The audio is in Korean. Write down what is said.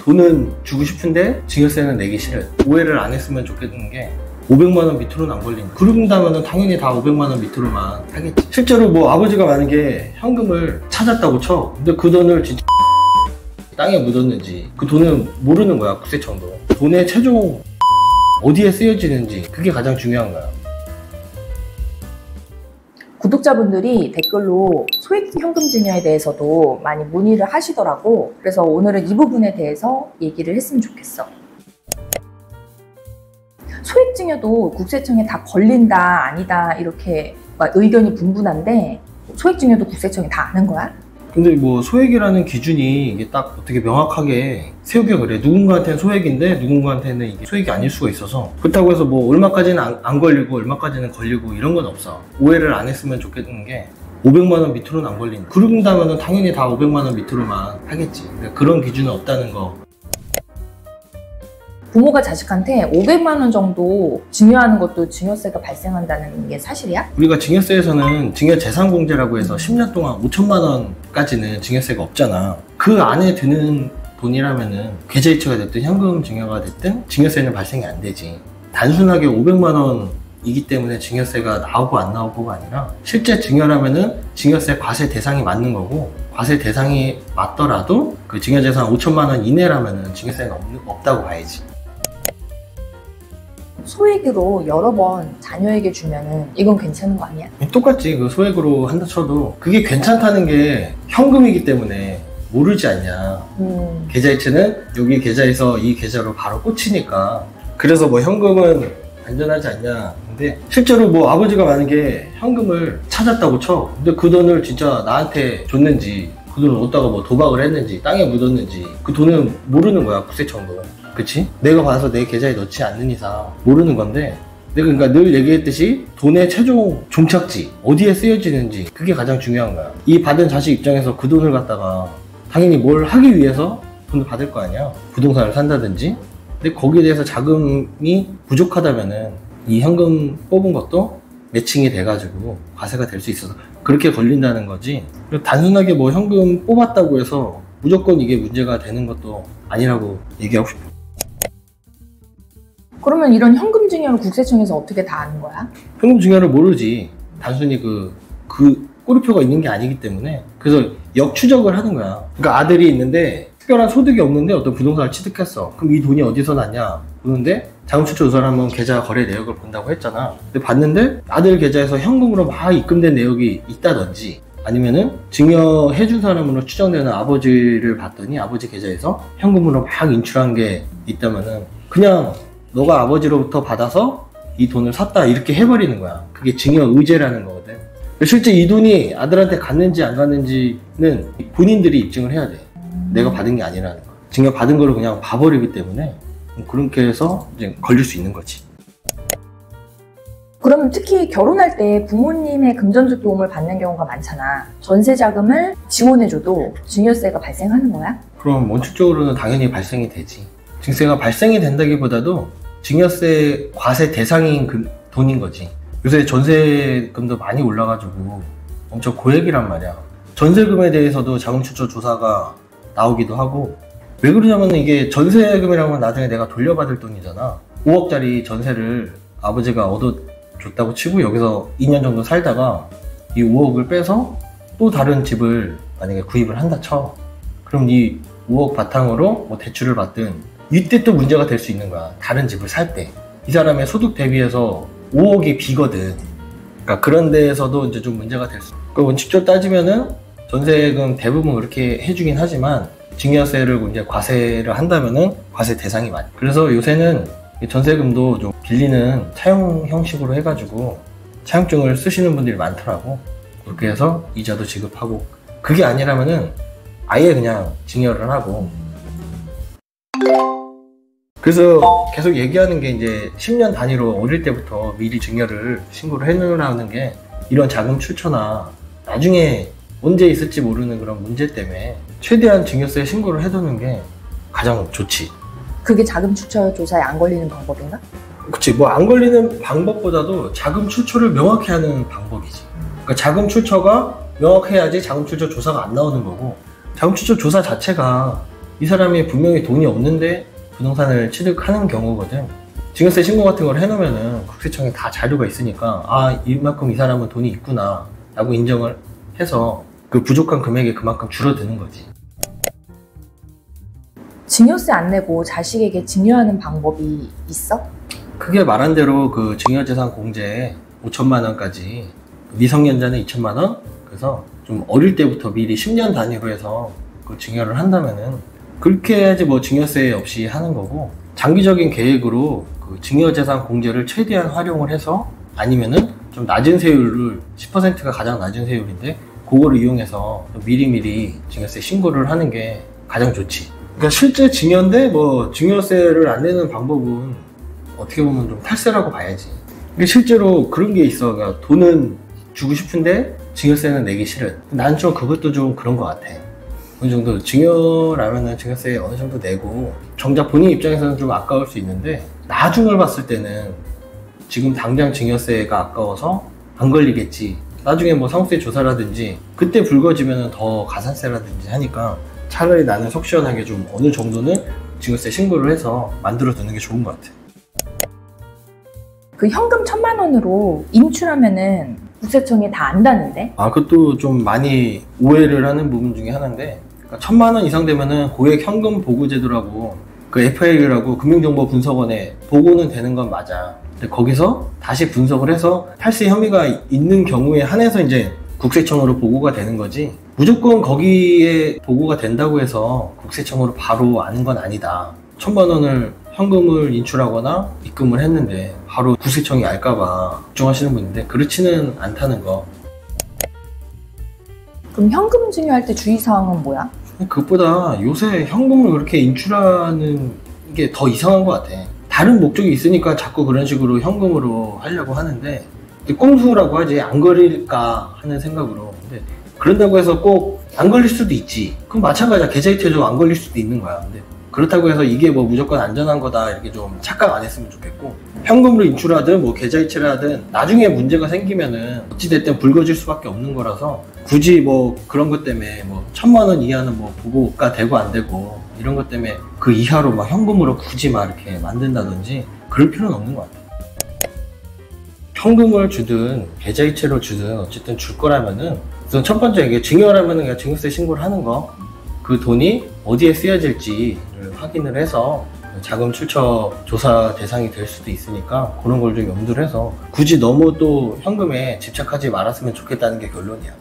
돈은 주고 싶은데 증여세는 내기 싫어요. 오해를 안 했으면 좋겠는 게 500만 원 밑으로는 안 걸린다. 그런다면 당연히 다 500만 원 밑으로만 하겠지. 실제로 뭐 아버지가 만약에 현금을 찾았다고 쳐. 근데 그 돈을 진짜 땅에 묻었는지 그 돈은 모르는 거야, 국세청도. 돈의 최종 어디에 쓰여지는지 그게 가장 중요한 거야. 구독자분들이 댓글로 소액 현금 증여에 대해서도 많이 문의를 하시더라고. 그래서 오늘은 이 부분에 대해서 얘기를 했으면 좋겠어. 소액 증여도 국세청에 다 걸린다 아니다 이렇게 의견이 분분한데, 소액 증여도 국세청이 다 아는 거야? 근데 뭐 소액이라는 기준이 이게 딱 어떻게 명확하게 세우기가 그래. 누군가한테는 소액인데 누군가한테는 이게 소액이 아닐 수가 있어서. 그렇다고 해서 뭐 얼마까지는 안 걸리고 얼마까지는 걸리고 이런 건 없어. 오해를 안 했으면 좋겠는 게 500만 원 밑으로는 안 걸린다. 그런다면 당연히 다 500만 원 밑으로만 하겠지. 그러니까 그런 기준은 없다는 거. 부모가 자식한테 500만 원 정도 증여하는 것도 증여세가 발생한다는 게 사실이야? 우리가 증여세에서는 증여재산공제라고 해서 10년 동안 5천만 원까지는 증여세가 없잖아. 그 안에 드는 돈이라면은 계좌이체가 됐든 현금 증여가 됐든 증여세는 발생이 안 되지. 단순하게 500만 원이기 때문에 증여세가 나오고 안 나오고가 아니라 실제 증여라면은 증여세 과세 대상이 맞는 거고, 과세 대상이 맞더라도 그 증여재산 5천만 원 이내라면은 증여세가 없다고 봐야지. 소액으로 여러 번 자녀에게 주면은 이건 괜찮은 거 아니야? 똑같지. 그 소액으로 한다 쳐도 그게 괜찮다는 게 현금이기 때문에 모르지 않냐. 계좌이체는 여기 계좌에서 이 계좌로 바로 꽂히니까. 그래서 뭐 현금은 안전하지 않냐. 근데 실제로 뭐 아버지가 만약에 현금을 찾았다고 쳐. 근데 그 돈을 진짜 나한테 줬는지, 그 돈을 어디다가 뭐 도박을 했는지, 땅에 묻었는지 그 돈은 모르는 거야, 국세청도. 그치? 내가 봐서 내 계좌에 넣지 않는 이상 모르는 건데, 내가 그러니까 늘 얘기했듯이 돈의 최종 종착지 어디에 쓰여지는지 그게 가장 중요한 거야. 이 받은 자식 입장에서 그 돈을 갖다가 당연히 뭘 하기 위해서 돈을 받을 거 아니야. 부동산을 산다든지. 근데 거기에 대해서 자금이 부족하다면은 이 현금 뽑은 것도 매칭이 돼가지고 과세가 될 수 있어서 그렇게 걸린다는 거지. 단순하게 뭐 현금 뽑았다고 해서 무조건 이게 문제가 되는 것도 아니라고 얘기하고 싶어. 그러면 이런 현금 증여를 국세청에서 어떻게 다 아는 거야? 현금 증여를 모르지. 단순히 그 꼬리표가 있는 게 아니기 때문에. 그래서 역추적을 하는 거야. 그러니까 아들이 있는데 특별한 소득이 없는데 어떤 부동산을 취득했어. 그럼 이 돈이 어디서 났냐 보는데, 자금출처 조사를 하면 계좌 거래 내역을 본다고 했잖아. 근데 봤는데 아들 계좌에서 현금으로 막 입금된 내역이 있다든지, 아니면은 증여해준 사람으로 추정되는 아버지를 봤더니 아버지 계좌에서 현금으로 막 인출한 게 있다면은 그냥 너가 아버지로부터 받아서 이 돈을 샀다 이렇게 해버리는 거야. 그게 증여 의제라는 거거든. 실제 이 돈이 아들한테 갔는지 안 갔는지는 본인들이 입증을 해야 돼. 내가 받은 게 아니라는 거. 증여 받은 거를 그냥 봐버리기 때문에 그렇게 해서 이제 걸릴 수 있는 거지. 그러면 특히 결혼할 때 부모님의 금전적 도움을 받는 경우가 많잖아. 전세 자금을 지원해줘도 증여세가 발생하는 거야? 그럼 원칙적으로는 당연히 발생이 되지. 증세가 발생이 된다기보다도 증여세 과세 대상인 돈인 거지. 요새 전세금도 많이 올라가지고 엄청 고액이란 말이야. 전세금에 대해서도 자금출처 조사가 나오기도 하고. 왜 그러냐면 이게 전세금이라면 나중에 내가 돌려받을 돈이잖아. 5억짜리 전세를 아버지가 얻어줬다고 치고 여기서 2년 정도 살다가 이 5억을 빼서 또 다른 집을 만약에 구입을 한다 쳐. 그럼 이 5억 바탕으로 뭐 대출을 받든 이때 또 문제가 될 수 있는 거야. 다른 집을 살 때 이 사람의 소득 대비해서 5억이 비거든. 그러니까 그런 데에서도 이제 좀 문제가 될 수 있어. 그러니까 원칙적으로 따지면은 전세금 대부분 그렇게 해주긴 하지만 증여세를 이제 과세를 한다면은 과세 대상이 많아. 그래서 요새는 전세금도 좀 빌리는 차용 형식으로 해가지고 차용증을 쓰시는 분들이 많더라고. 그렇게 해서 이자도 지급하고. 그게 아니라면은 아예 그냥 증여를 하고. 그래서 계속 얘기하는 게 이제 10년 단위로 어릴 때부터 미리 증여를 신고를 해놓으라는 게, 이런 자금 출처나 나중에 언제 있을지 모르는 그런 문제 때문에 최대한 증여세 신고를 해두는 게 가장 좋지. 그게 자금 출처 조사에 안 걸리는 방법인가? 그치. 뭐 안 걸리는 방법보다도 자금 출처를 명확히 하는 방법이지. 그러니까 자금 출처가 명확해야지 자금 출처 조사가 안 나오는 거고, 자금 출처 조사 자체가 이 사람이 분명히 돈이 없는데 부동산을 취득하는 경우거든. 증여세 신고 같은 걸 해놓으면은 국세청에 다 자료가 있으니까 아, 이만큼 이 사람은 돈이 있구나 라고 인정을 해서 그 부족한 금액이 그만큼 줄어드는 거지. 증여세 안 내고 자식에게 증여하는 방법이 있어? 크게 말한 대로 그 증여재산 공제에 5천만 원까지, 미성년자는 2천만 원, 그래서 좀 어릴 때부터 미리 10년 단위로 해서 그 증여를 한다면은 그렇게 해야지 뭐 증여세 없이 하는 거고, 장기적인 계획으로 그 증여재산 공제를 최대한 활용을 해서, 아니면은 좀 낮은 세율을 10%가 가장 낮은 세율인데 그거를 이용해서 미리미리 증여세 신고를 하는 게 가장 좋지. 그러니까 실제 증여인데 뭐 증여세를 안 내는 방법은 어떻게 보면 좀 탈세라고 봐야지. 근데 실제로 그런 게 있어. 그러니까 돈은 주고 싶은데 증여세는 내기 싫은. 난 좀 그것도 좀 그런 것 같아. 어느 정도 증여라면은 증여세 어느 정도 내고, 정작 본인 입장에서는 좀 아까울 수 있는데 나중을 봤을 때는 지금 당장 증여세가 아까워서 안 걸리겠지, 나중에 뭐 상세 조사라든지 그때 불거지면 더 가산세라든지 하니까 차라리 나는 속 시원하게 좀 어느 정도는 증여세 신고를 해서 만들어 두는 게 좋은 것 같아. 그 현금 1,000만 원으로 인출하면은 국세청이 다 안다는데? 아, 그것도 좀 많이 오해를 하는 부분 중에 하나인데, 그러니까 1,000만 원 이상 되면은 고액 현금 보고 제도라고, 그 FI라고 금융정보분석원에 보고는 되는 건 맞아. 근데 거기서 다시 분석을 해서 탈세 혐의가 있는 경우에 한해서 이제 국세청으로 보고가 되는 거지, 무조건 거기에 보고가 된다고 해서 국세청으로 바로 아는 건 아니다. 1,000만 원을 현금을 인출하거나 입금을 했는데 바로 국세청이 알까봐 걱정하시는 분인데 그렇지는 않다는 거. 그럼 현금 증여할 때 주의사항은 뭐야? 그것보다 요새 현금을 그렇게 인출하는 게 더 이상한 것 같아. 다른 목적이 있으니까 자꾸 그런 식으로 현금으로 하려고 하는데, 꼼수라고 하지, 안 걸릴까 하는 생각으로. 근데 그런다고 해서 꼭 안 걸릴 수도 있지. 그럼 마찬가지야. 계좌이체도 안 걸릴 수도 있는 거야. 근데 그렇다고 해서 이게 뭐 무조건 안전한 거다 이렇게 좀 착각 안 했으면 좋겠고, 현금으로 인출하든 뭐 계좌이체를 하든 나중에 문제가 생기면은 어찌됐든 불거질 수밖에 없는 거라서, 굳이 뭐 그런 것 때문에 뭐 1,000만 원 이하는 뭐 보고가 되고 안 되고 이런 것 때문에 그 이하로 막 현금으로 굳이 막 이렇게 만든다든지 그럴 필요는 없는 것 같아요. 현금을 주든 계좌이체로 주든 어쨌든 줄 거라면은, 우선 첫 번째 이게 증여라면은 그냥 증여세 신고를 하는 거, 그 돈이 어디에 쓰여질지를 확인을 해서 자금 출처 조사 대상이 될 수도 있으니까 그런 걸 좀 염두를 해서 굳이 너무 또 현금에 집착하지 말았으면 좋겠다는 게 결론이야.